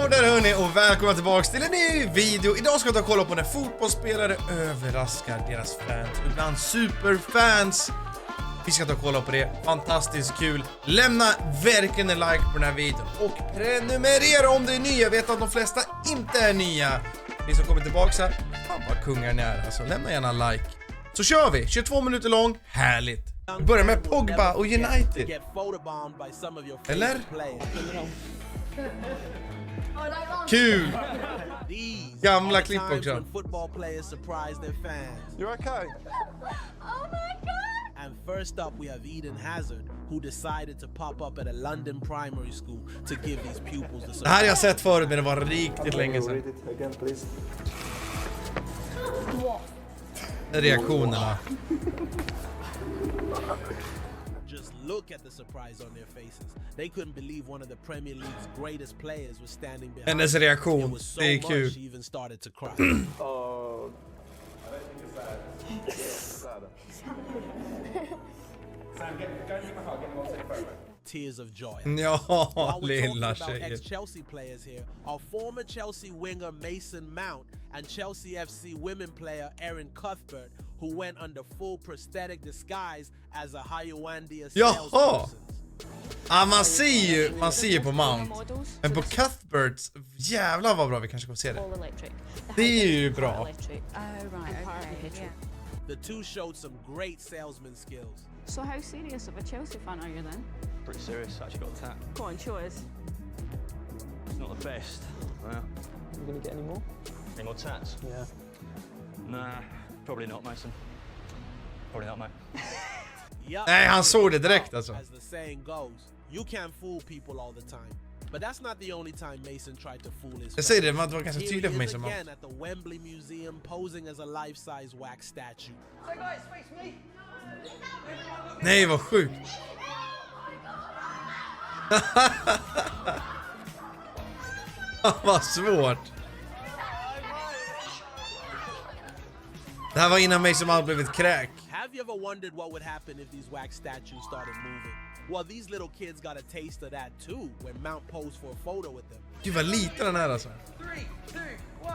Hallå där hörni och välkomna tillbaks till en ny video. Idag ska jag ta och kolla på när fotbollsspelare överraskar deras fans, ibland superfans. Vi ska ta och kolla på det, fantastiskt kul. Lämna verkligen en like på den här videon och prenumerera om du är ny. Jag vet att de flesta inte är nya. Ni som kommer tillbaks här, fan vad kungar ni är. Alltså lämna gärna en like. Så kör vi, 22 minuter lång, härligt. Vi börjar med Pogba och United. Eller? Kul! Gamla klipp också. You're okay. Oh my god! And first up we have Eden Hazard, who decided to pop up at a London primary school to give these pupils the Det här har jag sett förut, men det var riktigt länge sedan. Reaktionerna. Just look at the surprise on their faces. They couldn't believe one of the Premier League's greatest players was standing behind. Hennes reaktion, It was so det är much kul. she even started to cry. Tears of joy. Ja, While we're lilla talking about tjejer. ex-Chelsea players here, our former Chelsea winger Mason Mount and Chelsea FC women player Erin Cuthbert, who went under full prosthetic disguise as a jewanderz Jaha! salesperson. Ja, man ser ju på Mount. Men på Cuthberts, jävlar vad bra vi kanske kommer se det. Det är ju bra. The two showed some great salesman skills. So how serious of a Chelsea fan are you then? Pretty serious, actually got a tat. Go on, show us. It's not the best. Well, You gonna get any more? any more tats? Yeah. Nah, probably not, Mason. Probably not, mate. Yup. Nej, han såg det direkt alltså. As the saying goes, you can't fool people all the time. But that's not the only time Mason tried to fool his Jag säger det, fans. man var ganska Here tydlig he för is Mason Mount. again at the Wembley Museum posing as a life-size wax statue. Nej, vad sjukt. Vad svårt. Det här var innan Mason Mount blev ett kräk. Have you ever wondered what would happen if these wax statues started moving? Well, these little kids got a taste of that too when Mount posed for a photo with them. Gud vad liten den är alltså. 3, 2, 1.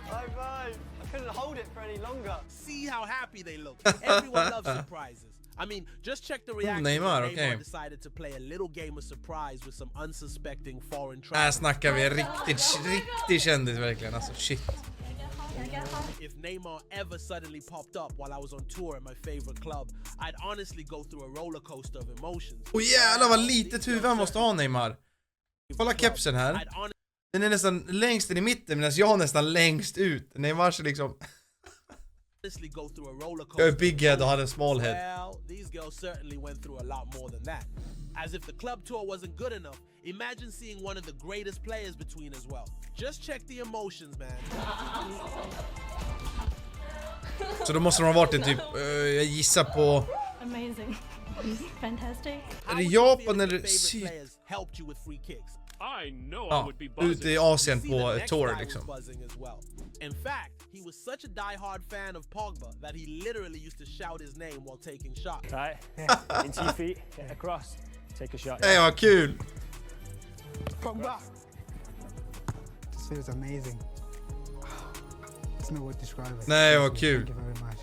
High five! I couldn't hold it for any longer. See how happy they look. Everyone loves surprises. I mean, just check the reaction Neymar, when okay. Neymar decided to play a little game of surprise with some unsuspecting foreign Här travelers. snackar vi riktigt kändis verkligen, alltså shit. If Neymar ever suddenly popped up while I was on tour at my favorite club, I'd honestly go through a roller coaster of emotions. Och jävlar vad litet huvud han måste ha, Neymar. Kolla kepsen här. I'd Den är nästan längst in i mitten medan jag är nästan längst ut. Neymar så liksom... honestly go through a roller Jag är coaster. big head och hade en small head. Well, these girls certainly went through a lot more than that. As if the club tour wasn't good enough, imagine seeing one of the greatest players between as well. Just check the emotions, man. Så då måste de ha varit en typ, jag gissar på... Amazing. Fantastic. Är det How would you Japan feel if your eller favorite Syd? players helped you with free kicks? Ja, ute i Asien See, på the next tour guy was liksom. buzzing as well. In fact, he was such a die-hard fan of Pogba that he literally used to shout his name while taking shots. Right. Into your feet. Get across. Take a shot. Nej, vad kul! Pogba. This feels amazing. There's no word to describe it. Nej, vad kul. Thank you very much.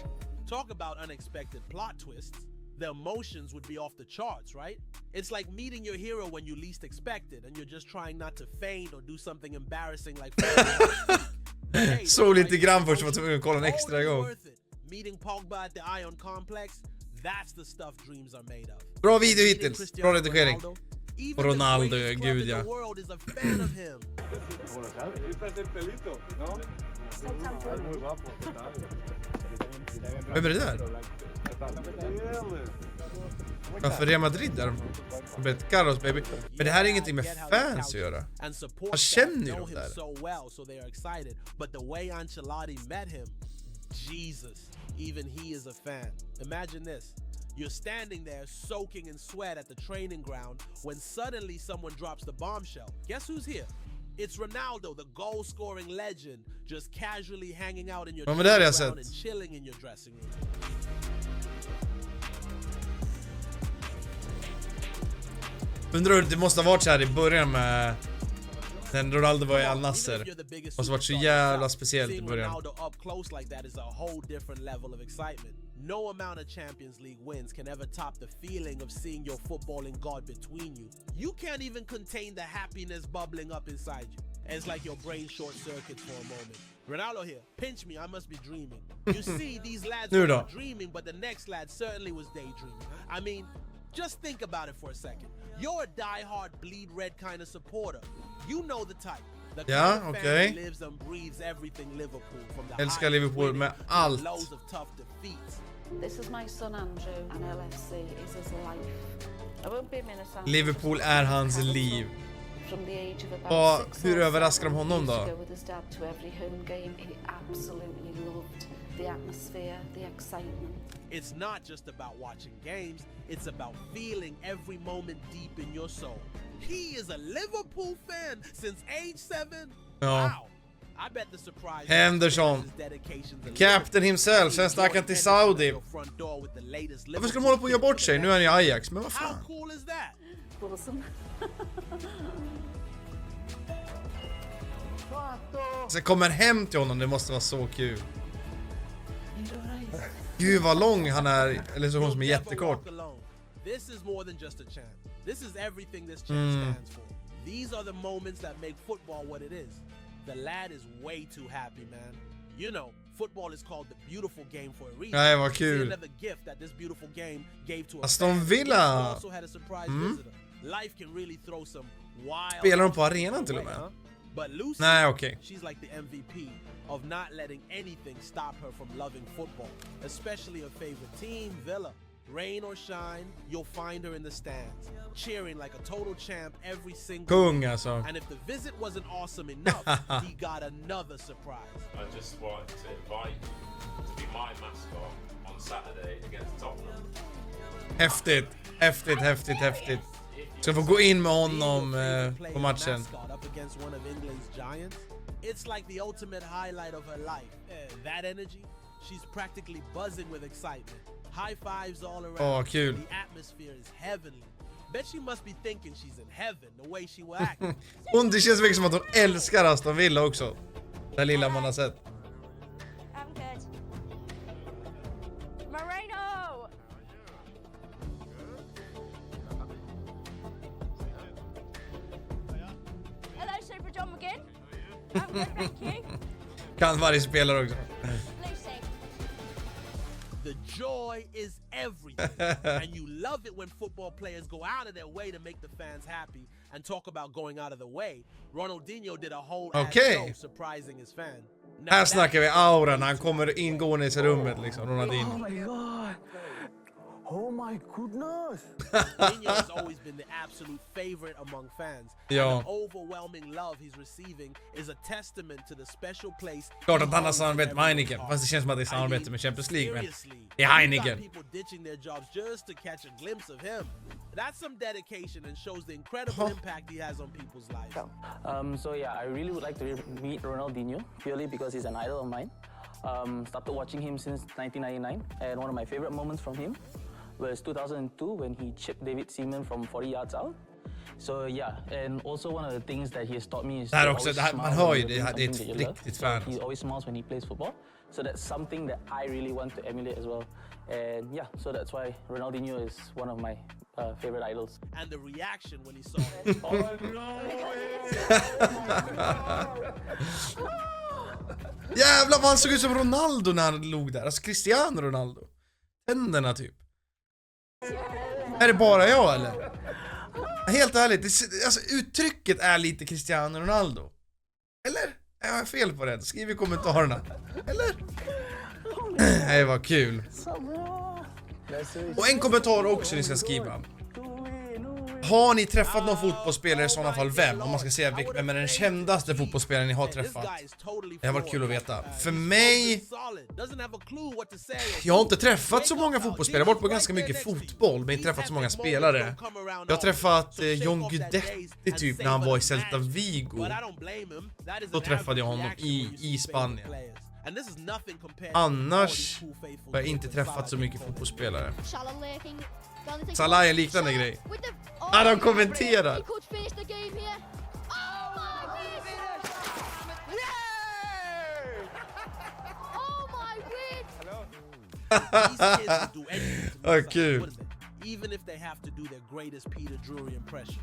Talk about unexpected plot twists. The emotions would be off the charts, right? It's like meeting your hero when you least expect it and you're just trying not to faint or do something embarrassing like Hey, Såg lite like, grann först, var tvungen att kolla en extra totally gång. worth it. Meeting Pogba at the Ion Complex, that's the stuff dreams are made of. Bra video Meeting hittills, Cristiano bra redigering. Ronaldo, Och even Ronaldo, the greatest club gud in ja. the world is a fan of him. Vem är det där? Varför Real Madrid där? Carlos baby. Men det här är ingenting med fans att göra. Jag känner ju dem där. So well, so they are excited. But the way Ancelotti met him, Jesus, even he is a fan. Imagine this. You're standing there soaking in sweat at the training ground when suddenly someone drops the bombshell. Guess who's here? It's Ronaldo, the goal-scoring legend, just casually hanging out in your men det har jag training ground sett. and chilling in your dressing room. Undrar, det måste ha varit så här i början med när Ronaldo var i Al Nassr. Och så varit så jävla speciellt i början. No amount of Champions League wins can ever top the feeling of seeing your footballing God between you. You can't even contain the happiness bubbling up inside you. It's like your brain short circuits for a moment. Ronaldo here, pinch me, I must be dreaming. You see, these lads were dreaming, but the next lad certainly was daydreaming. I mean, just think about it for a second. You're a die-hard bleed red kind of supporter. You know the type. Ja, okej. Lives and breathes everything Liverpool from the Älskar Liverpool med allt. lows of tough defeats. This is my son Andrew, and LFC is his life. I won't be a minute. Liverpool är hans liv. From the age of Och about 6 hur överraskar de honom då? He used to go with his dad to every home game. He absolutely loved the atmosphere, the excitement. It's not just about watching games, it's about feeling every moment deep in your soul. He is a Liverpool fan since age 7. Ja. Wow. I bet the surprise Henderson, captain himself, sen stack han till Saudi. Varför ska de hålla på att göra bort sig? Nu är han i Ajax, men vad fan? How cool is that? Awesome. Så kommer hem till honom, det måste vara så kul. Gud vad lång han är, eller så hon som är jättekort. This is more than just a chant. This is everything this chant stands for. These are the moments that make football what it is. The lad is way too happy, man. You know, football is called the beautiful game for a reason. Nej, vad kul. Another gift that this beautiful game gave to Aston Villa. Also had a surprise visitor. Life can really throw some wild. Spelar de på arenan till och med? But Lucy, nej, okej. She's like the MVP of not letting anything stop her from loving football, especially her favorite team, Villa. Rain or shine, you'll find her in the stands, cheering like a total champ every single Kung week. alltså. And if the visit wasn't awesome enough, he got another surprise. I just want to invite you to be my mascot on Saturday against Tottenham. Häftigt, häftigt, häftigt, häftigt. Ska få gå in med honom på matchen. It's like the ultimate highlight of her life. That energy, she's practically buzzing with excitement. High fives all around. Åh, kul. The atmosphere is heavenly. Bet she must be thinking she's in heaven the way she will act. Hon, det känns mycket som att hon älskar Aston Villa också. Det lilla man har sett. I'm good. Moreno! Hello, Super John McGinn. I'm good, thank you. Kan varje spelare också. Lucy. The joy is everything. And you love it when football players go out of their way to make the fans happy. And talk about going out of the way. Ronaldinho did a whole show surprising his fan. Här snackar vi aura när han kommer ingående i rummet liksom, Ronaldinho. Oh my god. Oh my goodness. Ronaldinho has always been the absolute favorite among fans. Ja. And the overwhelming love he's receiving is a testament to the special place. Klart att han har samarbete med Heineken, fast det känns som att det är samarbete med Champions League, men det är Heineken. People ditching their jobs just to catch a glimpse of him. That's some dedication and shows the incredible impact he has on people's lives. So yeah, I really would like to meet Ronaldinho purely because he's an idol of mine. Started watching him since 1999, and one of my favorite moments from him was 2002 when he chipped David Seaman from 40 yards out. So yeah, and also one of the things that he has taught me is det här också, det här, man hör ju det är ett riktigt fan. He always smiles when he plays football. So that's something that I really want to emulate as well. And yeah, so that's why Ronaldinho is one of my favorite idols. And the reaction when he saw it. Oh no! Jävlar vad han såg ut som Ronaldo när han låg där. Alltså Cristiano Ronaldo. Tänderna typ. Är det bara jag eller? Helt ärligt, alltså uttrycket är lite Cristiano Ronaldo. Eller? Är jag fel på det? Skriv i kommentarerna. Eller? Nej, vad kul. Och en kommentar också ni ska skriva. Har ni träffat någon fotbollsspelare, i sådana fall vem? Om man ska säga vem är den kändaste fotbollsspelaren ni har träffat. Det har varit kul att veta. För mig... Jag har inte träffat så många fotbollsspelare. Jag har varit på ganska mycket fotboll, men inte träffat så många spelare. Jag har träffat John Guidetti typ när han var i Celta Vigo. Då träffade jag honom i Spanien. Annars har jag inte träffat så mycket fotbollsspelare. Salah är en liknande grej. Ja, de kommenterar. He could finish the game here. Oh my goodness! Oh my word! These kids will do anything to Oh, make kul. something, wouldn't they? Even if they have to do their greatest Peter Drury impression.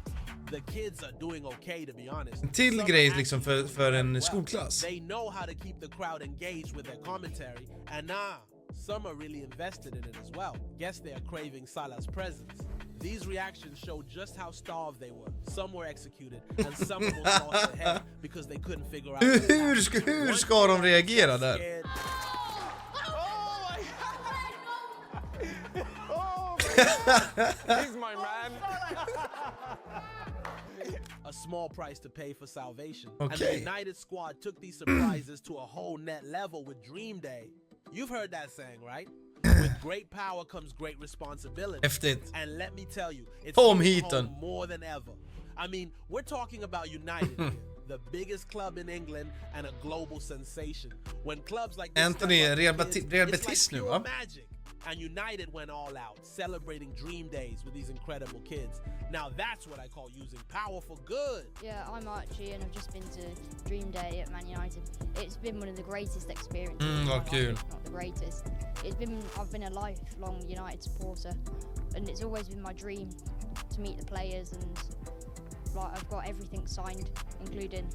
The kids are doing okay, to be honest. En till Some grej are liksom actually för doing en well. skolklass. They know how to keep the crowd engaged with their commentary, and some are really invested in it as well. Guess they are craving Salah's presence. These reactions show just how starved they were. Some were executed, and some almost lost their head because they couldn't figure out. Hur ska de reagera där? He's my man. A small price to pay for salvation. Okay. And the United squad took these surprises to a whole net level with Dream Day. You've heard that saying, right? With great power comes great responsibility. Häftigt. And let me tell you, it's Tom hitting Heaton. home more than ever. I mean, we're talking about United here, the biggest club in England and a global sensation. When clubs like this Anthony, step up Real to kids, Betis it's like nu, pure va? magic. And United went all out, celebrating Dream Days with these incredible kids. Now that's what I call using power for good. Yeah, I'm Archie and I've just been to Dream Day at Man United. It's been one of the greatest experiences. of my vad life, kul. if not the greatest. I've been a lifelong United supporter, and it's always been my dream to meet the players, and like I've got everything signed, including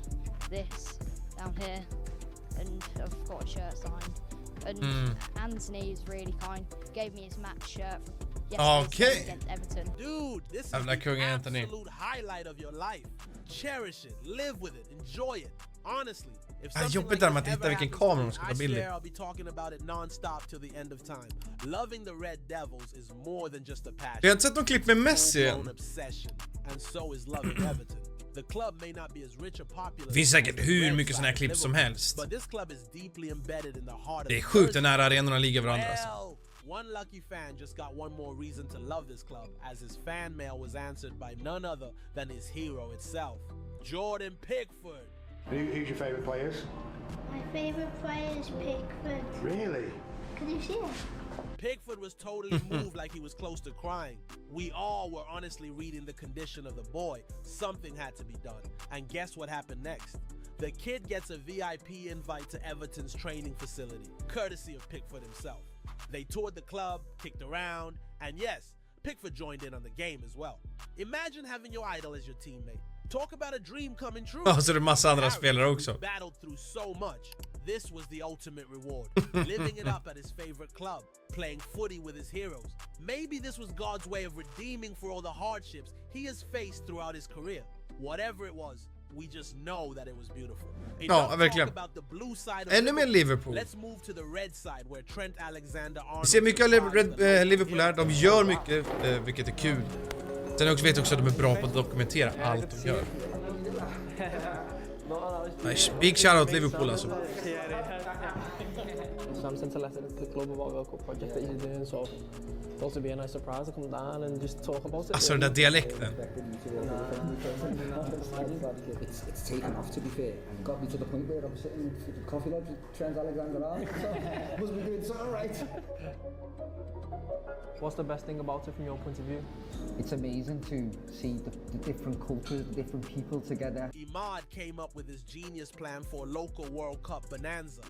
this down here, and I've got a shirt signed. And Anthony is really kind. Gave me his match shirt from yesterday against Everton. Dude, this is Jävla the kung Anthony. absolute highlight of your life. Cherish it, live with it, enjoy it. Honestly, if Ah, something jobbigt like där this med att hitta ever vilken happens kamera to de ska me, ta I bild i. swear I'll be talking about it non-stop till the end of time. Loving the Red Devils is more than just a passion. Jag har inte sett någon klipp med Messi än. Full-blown obsession, and so is loving Everton. The club may not be as rich or popular. Det finns säkert as the hur Red mycket såna här Sox klipp of som Liverpool, helst. But this club is deeply embedded in the heart of Det är the sjukt Jersey. när arenorna ligger varandra alltså. Well, one lucky fan just got one more reason to love this club, as his fan mail was answered by none other than his hero itself, Jordan Pickford. Who's your favourite players? My favourite player is Pickford. Really? Can you see him? Pickford was totally moved like he was close to crying. We all were honestly reading the condition of the boy. Something had to be done. And guess what happened next? The kid gets a VIP invite to Everton's training facility, courtesy of Pickford himself. They toured the club, kicked around, and yes, Pickford joined in on the game as well. Imagine having your idol as your teammate. Talk about a dream coming true. Ja, så är det massa andra spelare också. He battled through so much. This was the ultimate reward. Living it up at his favorite club, playing footy with his heroes. Maybe this was God's way of redeeming for all the hardships he has faced throughout his career. Whatever it was, we just know that it was beautiful. Ja, verkligen. Ännu mer Liverpool. Let's move to the red side where Trent Alexander-Arnold. Vi ser mycket av Liverpool här. De gör mycket, vilket är kul. Sen vet jag också att de är bra på att dokumentera allt de gör. Big shoutout Liverpool alltså. Something to let the club about World Cup project that you're doing, so it'll also be a nice surprise to come down and just talk about it. Alltså den där dialekten. It's taken off, to be fair, and got me to the point where I'm sitting with the coffee lodge with Trent Alexander-Arnold, so must be doing something right. What's the best thing about it from your point of view? It's amazing to see the different cultures, the different people together. Imad came up with his genius plan for a local World Cup bonanza.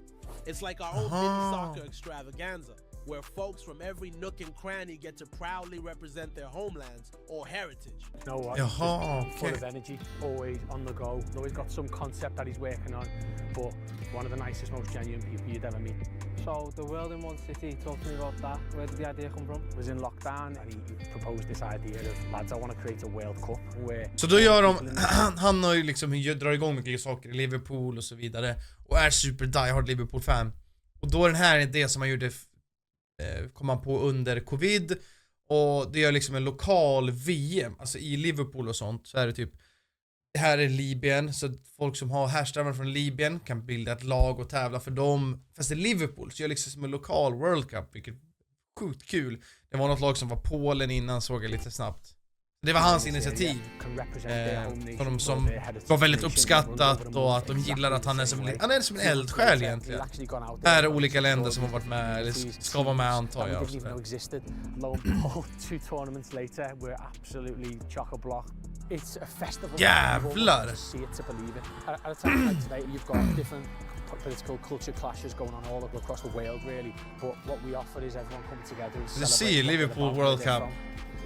It's like our own mini soccer extravaganza, where folks from every nook and cranny get to proudly represent their homelands or heritage. You know what? Jaha, He's full of energy, always on the go, always got some concept that he's working on, but one of the nicest, most genuine people you'd ever meet. So the world in one city, talk to me about that. Where did the idea come from? He was in lockdown and he proposed this idea of, lads, I want to create a World Cup. Where Så då gör de, han har ju liksom drar igång mycket saker i Liverpool och så vidare. Och är super diehard Liverpool-fan. Och då är den här idén som man gjorde, kom man på under covid. Och det är liksom en lokal VM, alltså i Liverpool och sånt. Så är det typ, här är Libyen, så folk som har härstammar från Libyen kan bilda ett lag och tävla för dem. Fast det är Liverpool, så gör liksom som en lokal World Cup, vilket är sjukt kul. Det var något lag som var Polen innan, såg jag lite snabbt. Det var hans initiativ. represent för de som var väldigt uppskattat och att de gillar att han är som en eldsjäl egentligen. Här är olika länder som har varit med eller ska vara med, antar jag. It's a festival. Jävlar! See it to believe it. At a time like today, you've got different political culture clashes going on all across the world, really. But what we offer is everyone coming together. The see Liverpool World Cup.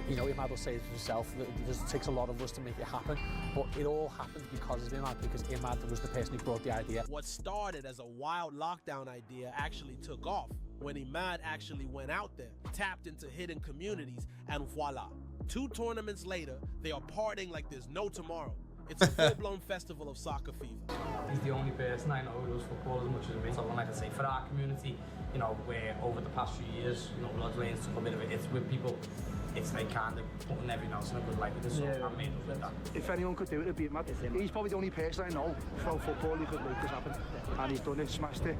You know, Imad will say it himself that it takes a lot of us to make it happen, but it all happens because of Imad, because Imad was the person who brought the idea. What started as a wild lockdown idea actually took off when Imad actually went out there, tapped into hidden communities, and voila. 2 tournaments later, they are partying like there's no tomorrow. It's a full-blown festival of soccer fever. He's the only person I know who does football as much as me. So like I say, for our community, you know, where over the past few years, you know, Blood Lanes took a bit of a hit with people. It's like kind of putting everyone else in a good light with this sort of made up with that. If anyone could do it, it'd be Matt. He's probably the only person I know from football who could make this happen. And he's done it, smashed it.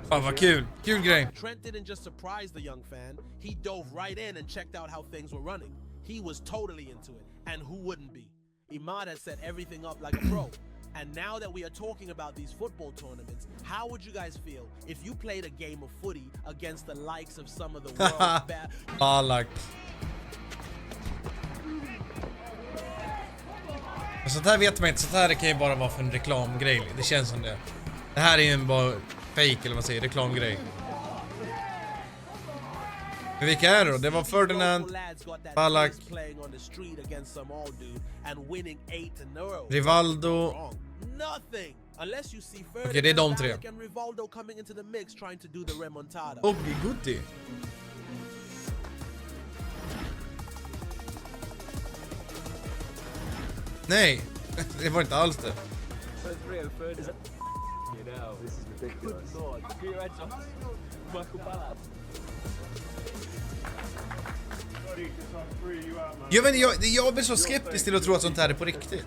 Fan vad kul, kul grej. Trent didn't just surprise the young fan, he dove right in and checked out how things were running. He was totally into it, and who wouldn't be? Imad has set everything up like a pro. And now that we are talking about these football tournaments, how would you guys feel if you played a game of footy against the likes of some of the world's best? Sånt här vet man inte, sånt här kan ju bara vara för en reklamgrej. Det känns som det. Det här är ju bara fake eller vad man säger, reklamgrej. Men vilka är det då? Det var Ferdinand, Ballack, Rivaldo. Okej, det är de 3. Och Guti. Nej, det var inte alls det. Jag blir så skeptisk till att tro att sånt här är på riktigt.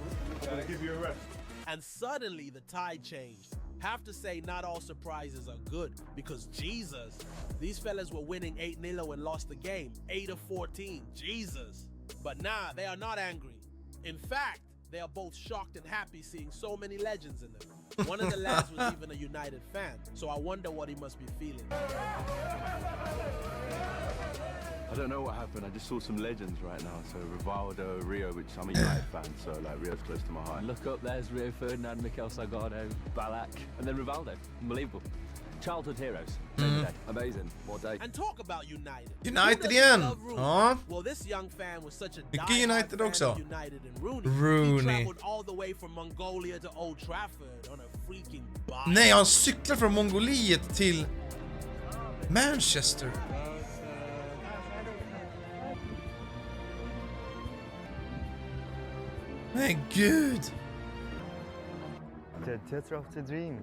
And suddenly the tide changed. Have to say not all surprises are good, because Jesus, these fellas were winning 8-0 and lost the game 8-14. Jesus. But nah, they are not angry. In fact, they are both shocked and happy seeing so many legends in them. One of the lads was even a United fan, so I wonder what he must be feeling. I don't know what happened. I just saw some legends right now. So Rivaldo, Rio, which I'm a United fan, so like Rio's close to my heart. Look up, there's Rio Ferdinand, Mikel Salgado, Ballack, and then Rivaldo. Unbelievable. Childhood heroes. Amazing. What day. And talk about United. United igen. Ja. Well, this young fan was such a mycket United också. United and Rooney. He traveled all the way from Mongolia to Old Trafford on a freaking bike. Nej, han cyklar från Mongoliet till Manchester. Men gud. The theater of the dream.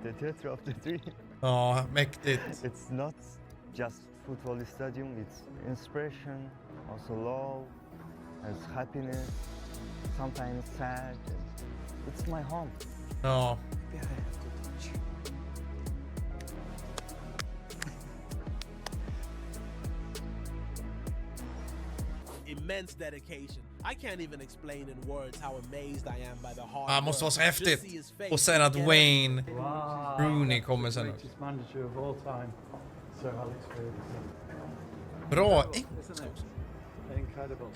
The theater of the dream. Ja, mäktigt. It's not just football stadium, it's inspiration, also love, it's happiness, sometimes sad. It's my home. Ja. Immense dedication. I can't even explain in words how amazed I am by the hard Det måste vara så häftigt. Och sen att Wayne Rooney kommer sen. Bra engelska. Incredible.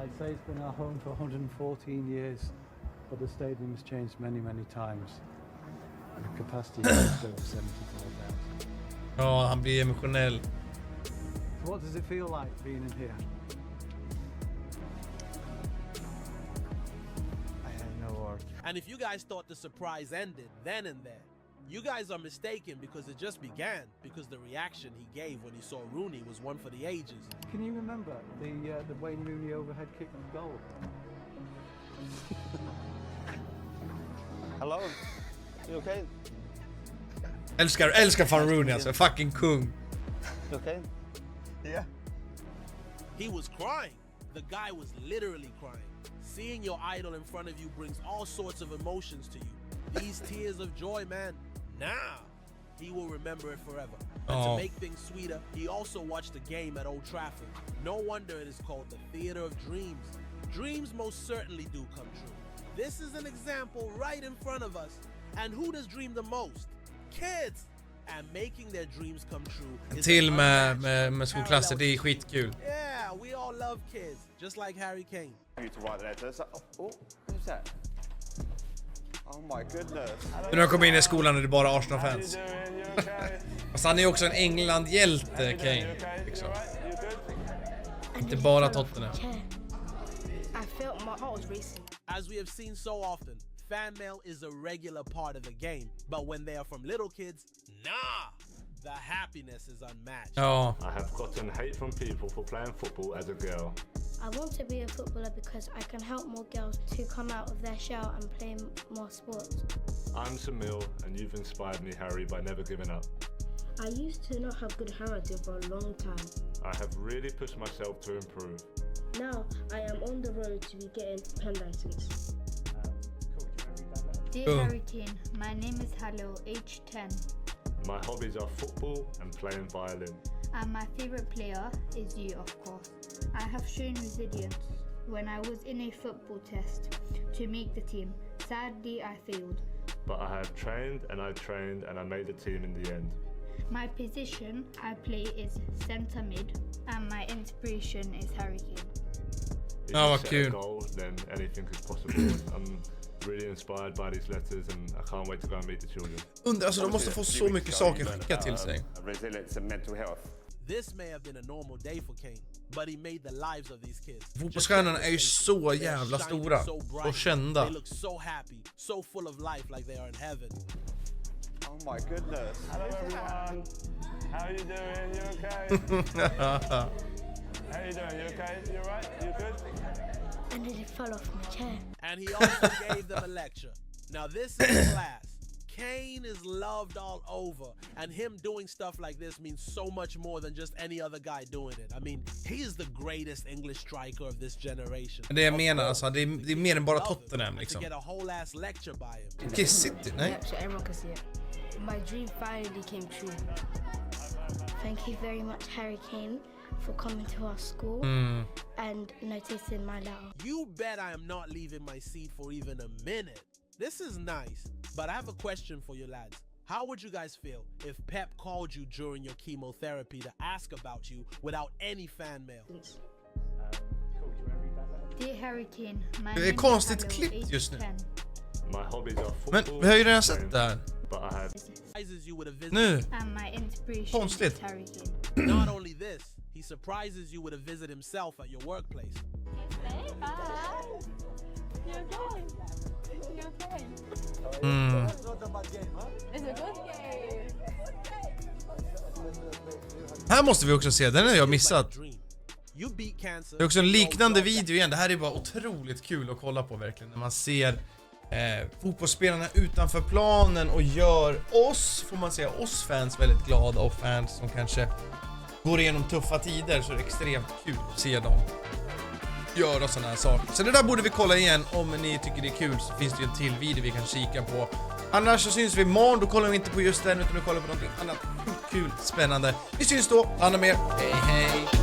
I'd say it's been our home for 114 years, but the stadium has changed many times. The capacity is over 74,000. Ja, han blir emotionell. So what does it feel like being in here? And if you guys thought the surprise ended then and there, you guys are mistaken, because it just began, because the reaction he gave when he saw Rooney was one for the ages. Can you remember the Wayne Rooney overhead kick goal? Hello? You okay? Älskar fan Rooney alltså, fucking kung. You okay? Yeah. He was crying. The guy was literally crying. Seeing your idol in front of you brings all sorts of emotions to you. These tears of joy, man. Now, he will remember it forever. And to make things sweeter, he also watched the game at Old Trafford. No wonder it is called the Theater of Dreams. dreams most certainly do come true. This is an example right in front of us. And who does dream the most? Kids! And making their dreams come true is till med skolklasser, det är skitkul. Yeah, we all love kids, just like Harry Kane. You to write letters. Oh, who's that? Oh my goodness. När jag kom in i skolan är det bara Arsenal-fans. Fast han är ju också en England-hjälte, Kane. Liksom. Inte bara Tottenham. I felt my heart was racing. As we have seen so often, fan mail is a regular part of the game. But when they are from little kids, nah! The happiness is unmatched. Oh. I have gotten hate from people for playing football as a girl. I want to be a footballer because I can help more girls to come out of their shell and play more sports. I'm Samil, and you've inspired me, Harry, by never giving up. I used to not have good handwriting for a long time. I have really pushed myself to improve. Now I am on the road to be getting pen license. Dear Harry Kane, my name is Halil, age 10. My hobbies are football and playing violin. And my favorite player is you, of course. I have shown resilience when I was in a football test to make the team. Sadly, I failed. But I have trained and I made the team in the end. My position I play is centre mid, and my inspiration is Harry Kane. If you set a goal, then anything is possible. I'm really inspired by these letters and I can't wait to go and meet the children. Alltså de måste få så mycket saker skickat till sig. Resilience and mental health. This may have been a normal day for Kane, but he made the lives of these kids. Fotbollsstjärnorna är ju så jävla stora och kända. They look so happy, so full of life, like they are in heaven. Oh my goodness. Hello everyone. How are you doing? You okay? How are you doing? You okay? You right? You good? And then it fell off my chair. And he also gave them a lecture. Now this is class. Kane is loved all over, and him doing stuff like this means so much more than just any other guy doing it. I mean, he is the greatest English striker of this generation. Det jag menar, alltså, det är mer än bara Tottenham liksom. Kiss City, nej? So everyone can see it. My dream finally came true. Thank you very much, Harry Kane, for coming to our school and noticing my letter. You bet I am not leaving my seat for even a minute. This is nice, but I have a question for you lads. How would you guys feel if Pep called you during your chemotherapy to ask about you without any fan mail? Dear Harry Kane, my det är konstigt klippt just nu. My hobbies are Men football. vi har ju redan sett det här. Nu. Konstigt. Not only this, he surprises you with a visit himself at your workplace. Här måste vi också se, den har jag missat. Det är också en liknande video igen. Det här är bara otroligt kul att kolla på verkligen. När man ser fotbollsspelarna utanför planen och gör oss, får man säga, oss fans väldigt glada, och fans som kanske går igenom tuffa tider, så är det extremt kul att se dem göra sådana här saker. Så det där borde vi kolla igen. Om ni tycker det är kul så finns det ju en till video vi kan kika på. Annars så syns vi imorgon. Då kollar vi inte på just den utan vi kollar på någonting annat kul, spännande. Vi syns då. Anna mer. Hej hej.